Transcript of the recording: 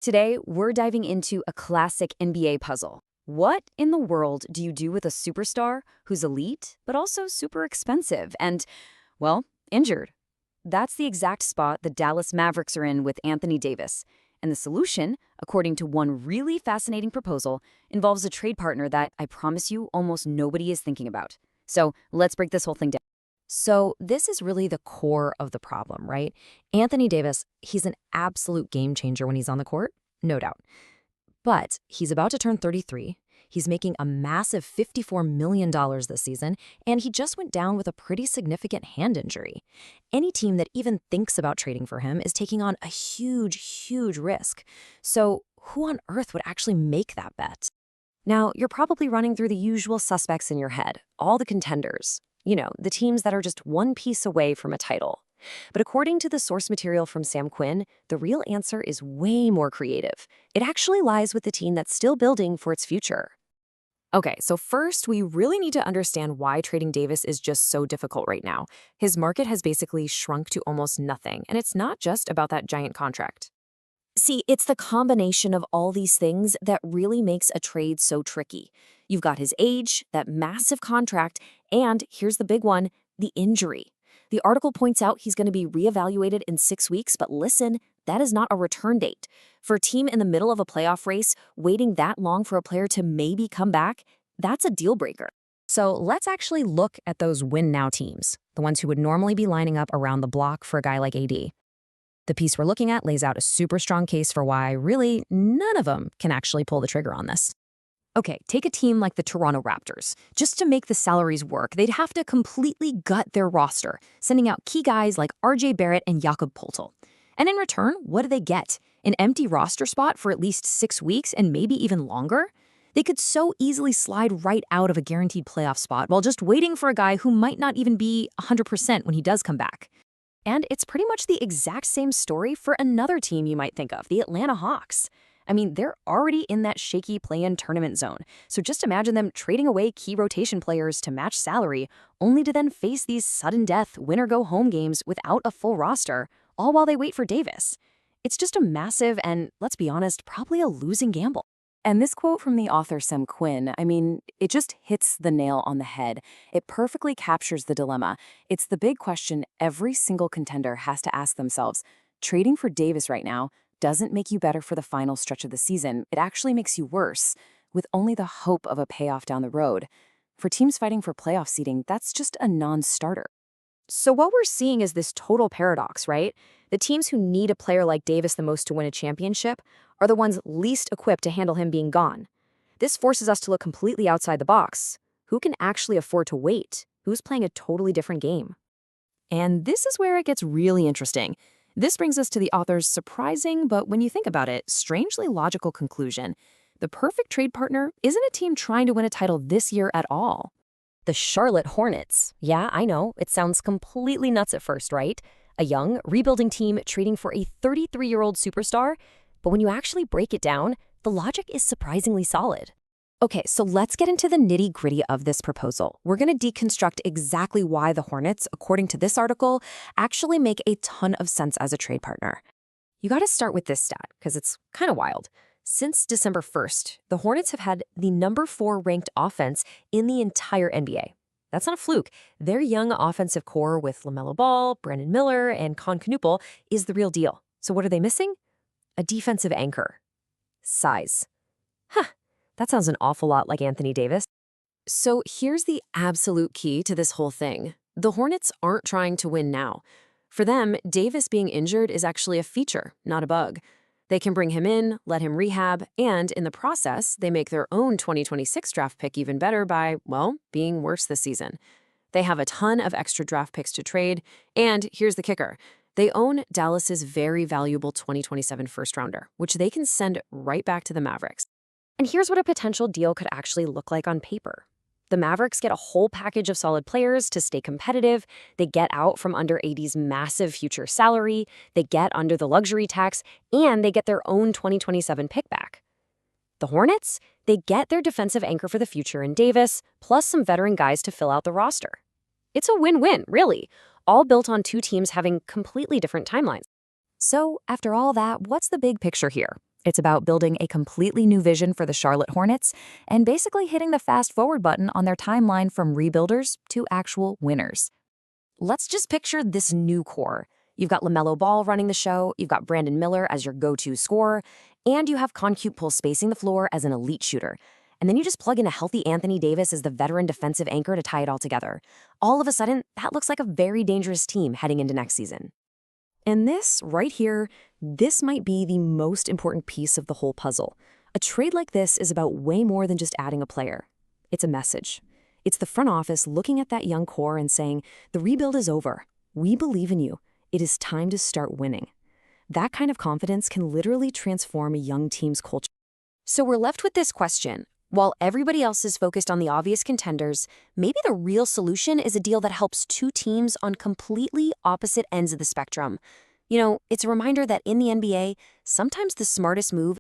Today, we're diving into a classic NBA puzzle. What in the world do you do with a superstar who's elite, but also super expensive and, well, injured? That's the exact spot the Dallas Mavericks are in with Anthony Davis. And the solution, according to one really fascinating proposal, involves a trade partner that I promise you almost nobody is thinking about. So let's break this whole thing down. So this is really the core of the problem, right? Anthony Davis, he's an absolute game changer when he's on the court, no doubt. But he's about to turn 33. He's making a massive $54 million this season, and he just went down with a pretty significant hand injury. Any team that even thinks about trading for him is taking on a huge risk. So who on earth would actually make that bet? Now, you're probably running through the usual suspects in your head, all the contenders. The teams that are just one piece away from a title. But according to the source material from Sam Quinn, the real answer is way more creative. It actually lies with the team that's still building for its future. Okay, so first, we really need to understand why trading Davis is just so difficult right now. His market has basically shrunk to almost nothing, and it's not just about that giant contract. See, it's the combination of all these things that really makes a trade so tricky. You've got his age, that massive contract, and here's the big one, the injury. The article points out he's going to be reevaluated in 6 weeks, but listen, that is not a return date. For a team in the middle of a playoff race, waiting that long for a player to maybe come back, that's a deal breaker. So let's actually look at those win-now teams, the ones who would normally be lining up around the block for a guy like AD. The piece we're looking at lays out a super strong case for why, really, none of them can actually pull the trigger on this. Okay, take a team like the Toronto Raptors. Just to make the salaries work, they'd have to completely gut their roster, sending out key guys like RJ Barrett and Jakob Poeltl. And in return, what do they get? An empty roster spot for at least 6 weeks and maybe even longer? They could so easily slide right out of a guaranteed playoff spot while just waiting for a guy who might not even be 100% when he does come back. And it's pretty much the exact same story for another team you might think of, the Atlanta Hawks. I mean, they're already in that shaky play-in tournament zone, so just imagine them trading away key rotation players to match salary, only to then face these sudden-death win-or-go-home games without a full roster, all while they wait for Davis. It's just a massive and, let's be honest, probably a losing gamble. And this quote from the author Sam Quinn, it just hits the nail on the head. It perfectly captures the dilemma. It's the big question every single contender has to ask themselves. Trading for Davis right now doesn't make you better for the final stretch of the season. It actually makes you worse, with only the hope of a payoff down the road. For teams fighting for playoff seeding, that's just a non-starter. So what we're seeing is this total paradox, right? The teams who need a player like Davis the most to win a championship are the ones least equipped to handle him being gone. This forces us to look completely outside the box. Who can actually afford to wait? Who's playing a totally different game? And this is where it gets really interesting. This brings us to the author's surprising, but when you think about it, strangely logical conclusion. The perfect trade partner isn't a team trying to win a title this year at all. The Charlotte Hornets. Yeah, I know, it sounds completely nuts at first, right? A young, rebuilding team trading for a 33-year-old superstar. But when you actually break it down, the logic is surprisingly solid. Okay, so let's get into the nitty-gritty of this proposal. We're going to deconstruct exactly why the Hornets, according to this article, actually make a ton of sense as a trade partner. You got to start with this stat, because it's kind of wild. Since December 1st, the Hornets have had the number 4 ranked offense in the entire NBA. That's not a fluke. Their young offensive core with LaMelo Ball, Brandon Miller, and Con Knuppel is the real deal. So what are they missing? A defensive anchor. Size. That sounds an awful lot like Anthony Davis. So here's the absolute key to this whole thing. The Hornets aren't trying to win now. For them, Davis being injured is actually a feature, not a bug. They can bring him in, let him rehab, and in the process, they make their own 2026 draft pick even better by, well, being worse this season. They have a ton of extra draft picks to trade, and here's the kicker. They own Dallas's very valuable 2027 first-rounder, which they can send right back to the Mavericks. And here's what a potential deal could actually look like on paper. The Mavericks get a whole package of solid players to stay competitive. They get out from under AD's massive future salary. They get under the luxury tax, and they get their own 2027 pick back. The Hornets, they get their defensive anchor for the future in Davis, plus some veteran guys to fill out the roster. It's a win-win, really, all built on two teams having completely different timelines. So, after all that, what's the big picture here? It's about building a completely new vision for the Charlotte Hornets and basically hitting the fast forward button on their timeline from rebuilders to actual winners. Let's just picture this new core. You've got LaMelo Ball running the show, you've got Brandon Miller as your go-to scorer, and you have Concute Poole spacing the floor as an elite shooter. And then you just plug in a healthy Anthony Davis as the veteran defensive anchor to tie it all together. All of a sudden, that looks like a very dangerous team heading into next season. And this, right here, this might be the most important piece of the whole puzzle. A trade like this is about way more than just adding a player. It's a message. It's the front office looking at that young core and saying, the rebuild is over. We believe in you. It is time to start winning. That kind of confidence can literally transform a young team's culture. So we're left with this question. While everybody else is focused on the obvious contenders, maybe the real solution is a deal that helps two teams on completely opposite ends of the spectrum. You know, it's a reminder that in the NBA, sometimes the smartest move